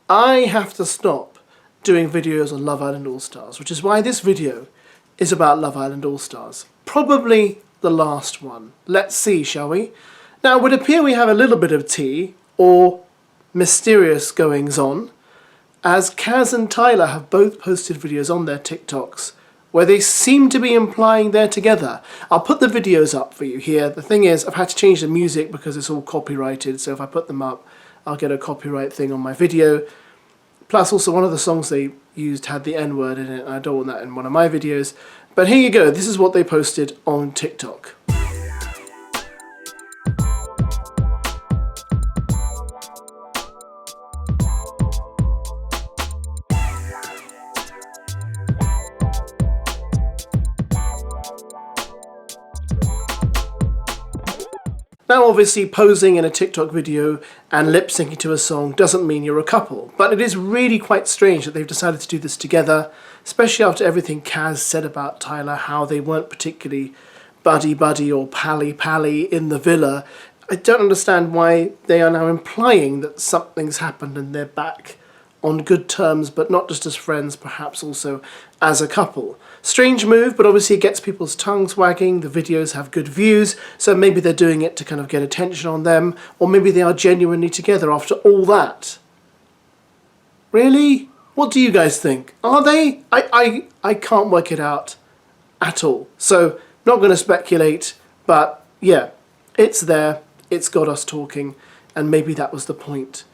I have to stop doing videos on Love Island All-Stars, which is why this video is about Love Island All-Stars. Probably the last one. Let's see, shall we? Now, it would appear we have a little bit of tea, or mysterious goings-on, as KAZ and Tyler have both posted videos on their TikToks where they seem to be implying they're together. I'll put the videos up for you here. The thing is, I've had to change the music because it's all copyrighted, so if I put them up, I'll get a copyright thing on my video. Plus, also, one of the songs they used had the N-word in it, and I don't want that in one of my videos. But here you go, this is what they posted on TikTok. Now obviously posing in a TikTok video and lip-syncing to a song doesn't mean you're a couple, but it is really quite strange that they've decided to do this together, especially after everything KAZ said about Tyler, how they weren't particularly buddy-buddy or pally-pally in the villa. I don't understand why they are now implying that something's happened and they're back on good terms, but not just as friends, perhaps also as a couple. Strange move, but obviously it gets people's tongues wagging, the videos have good views, so maybe they're doing it to kind of get attention on them, or maybe they are genuinely together after all that. Really? What do you guys think? Are they? I can't work it out at all. So, not going to speculate, but yeah, it's there, it's got us talking, and maybe that was the point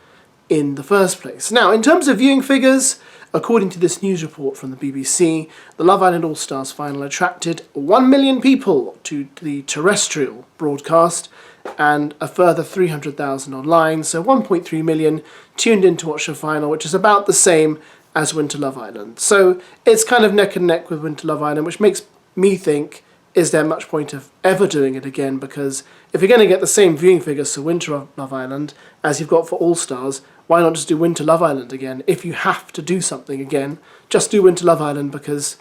in the first place. Now, in terms of viewing figures, according to this news report from the BBC, the Love Island All-Stars final attracted 1 million people to the terrestrial broadcast and a further 300,000 online, so 1.3 million tuned in to watch the final, which is about the same as Winter Love Island. So it's kind of neck and neck with Winter Love Island, which makes me think, is there much point of ever doing it again? Because if you're going to get the same viewing figures for Winter Love Island as you've got for All Stars, why not just do Winter Love Island again? If you have to do something again, just do Winter Love Island, because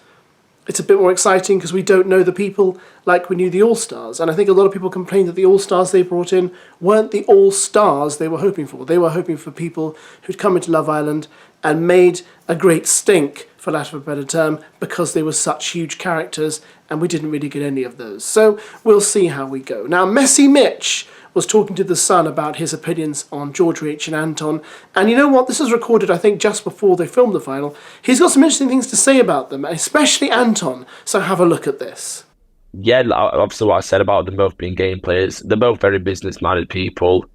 it's a bit more exciting because we don't know the people like we knew the All Stars. And I think a lot of people complained that the All Stars they brought in weren't the All Stars they were hoping for. They were hoping for people who'd come into Love Island and made a great stink, for lack of a better term, because they were such huge characters, and we didn't really get any of those. So we'll see how we go. Now, Messy Mitch was talking to The Sun about his opinions on George H. and Anton, and you know what? This was recorded, I think, just before they filmed the final. He's got some interesting things to say about them, especially Anton, so have a look at this. Yeah, obviously what I said about them both being game players, they're both very business-minded people.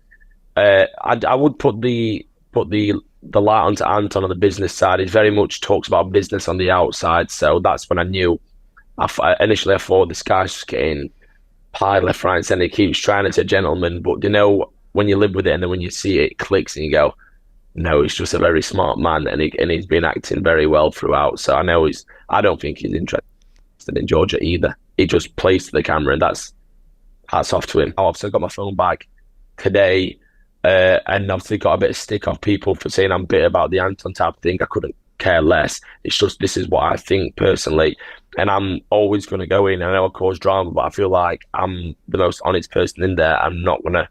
I would put the light onto Anton on the business side. He very much talks about business on the outside, so that's when I knew. Initially I thought this guy's just getting pie left, right and centre. He keeps trying to say gentleman, but you know, when you live with it and then when you see it, it clicks and you go, no, he's just a very smart man, and he's been acting very well throughout. So I don't think he's interested in Georgia either. He just plays to the camera, and hats off to him. I obviously got my phone back today, and obviously got a bit of stick off people for saying I'm bitter about the Anton type thing. I couldn't care less. It's just, this is what I think personally, and I'm always going to go in. I know I cause drama, but I feel like I'm the most honest person in there. I'm not going to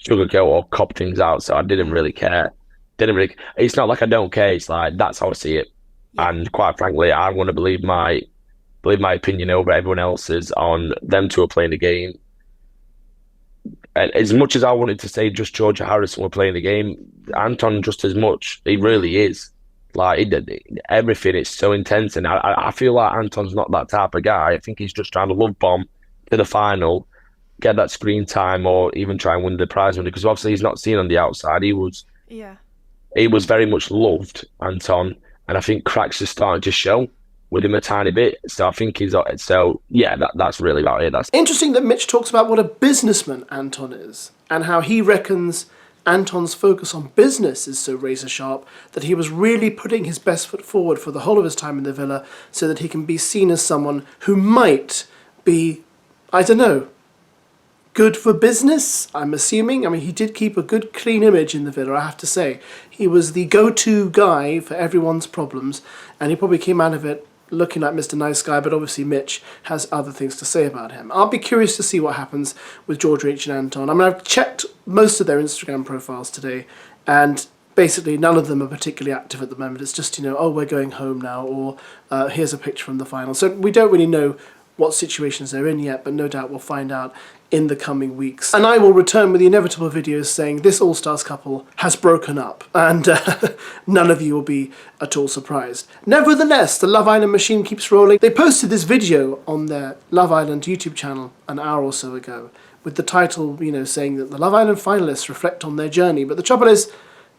sugarcoat or cop things out, so I didn't really care. It's not like I don't care, it's like that's how I see it. And quite frankly, I want to believe my opinion over everyone else's on them two are playing the game. And as much as I wanted to say just Georgia Harrison were playing the game, Anton just as much. He really is. Like, everything is so intense, and I feel like Anton's not that type of guy. I think he's just trying to love bomb to the final, get that screen time, or even try and win the prize money, because obviously he's not seen on the outside. He was very much loved, Anton, and I think cracks are starting to show with him a tiny bit. So I think that's really about it. That's interesting that Mitch talks about what a businessman Anton is, and how he reckons Anton's focus on business is so razor sharp that he was really putting his best foot forward for the whole of his time in the villa, so that he can be seen as someone who might be, I don't know, good for business, I'm assuming. I mean, he did keep a good, clean image in the villa, I have to say. He was the go-to guy for everyone's problems, and he probably came out of it looking like Mr. Nice Guy, but obviously Mitch has other things to say about him. I'll be curious to see what happens with George H. and Anton. I mean, I've checked most of their Instagram profiles today, and basically none of them are particularly active at the moment. It's just, oh, we're going home now, or here's a picture from the final. So we don't really know what situations they're in yet, but no doubt we'll find out in the coming weeks. And I will return with the inevitable videos saying this All-Stars couple has broken up, and none of you will be at all surprised. Nevertheless, the Love Island machine keeps rolling. They posted this video on their Love Island YouTube channel an hour or so ago with the title, saying that the Love Island finalists reflect on their journey. But the trouble is,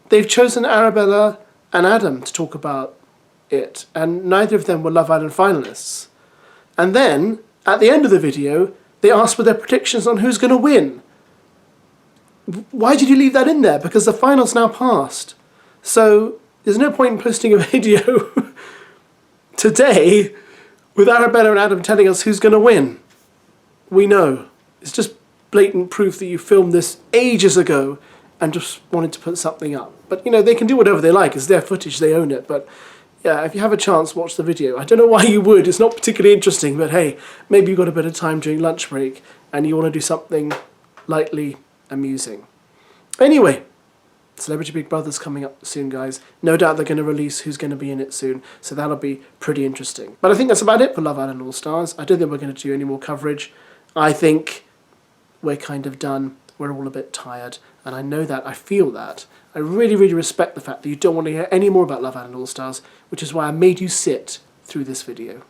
they've chosen Arabella and Adam to talk about it, and neither of them were Love Island finalists. And then, at the end of the video, they asked for their predictions on who's going to win. Why did you leave that in there? Because the final's now passed. So, there's no point in posting a video today with Arabella and Adam telling us who's going to win. We know. It's just blatant proof that you filmed this ages ago and just wanted to put something up. But, they can do whatever they like. It's their footage. They own it. But, yeah, if you have a chance, watch the video. I don't know why you would. It's not particularly interesting. But, hey, maybe you've got a bit of time during lunch break and you want to do something lightly amusing. Anyway, Celebrity Big Brother's coming up soon, guys. No doubt they're going to release who's going to be in it soon. So that'll be pretty interesting. But I think that's about it for Love Island All-Stars. I don't think we're going to do any more coverage. I think we're kind of done. We're all a bit tired. And I know that. I feel that. I really, really respect the fact that you don't want to hear any more about Love Island All-Stars, which is why I made you sit through this video.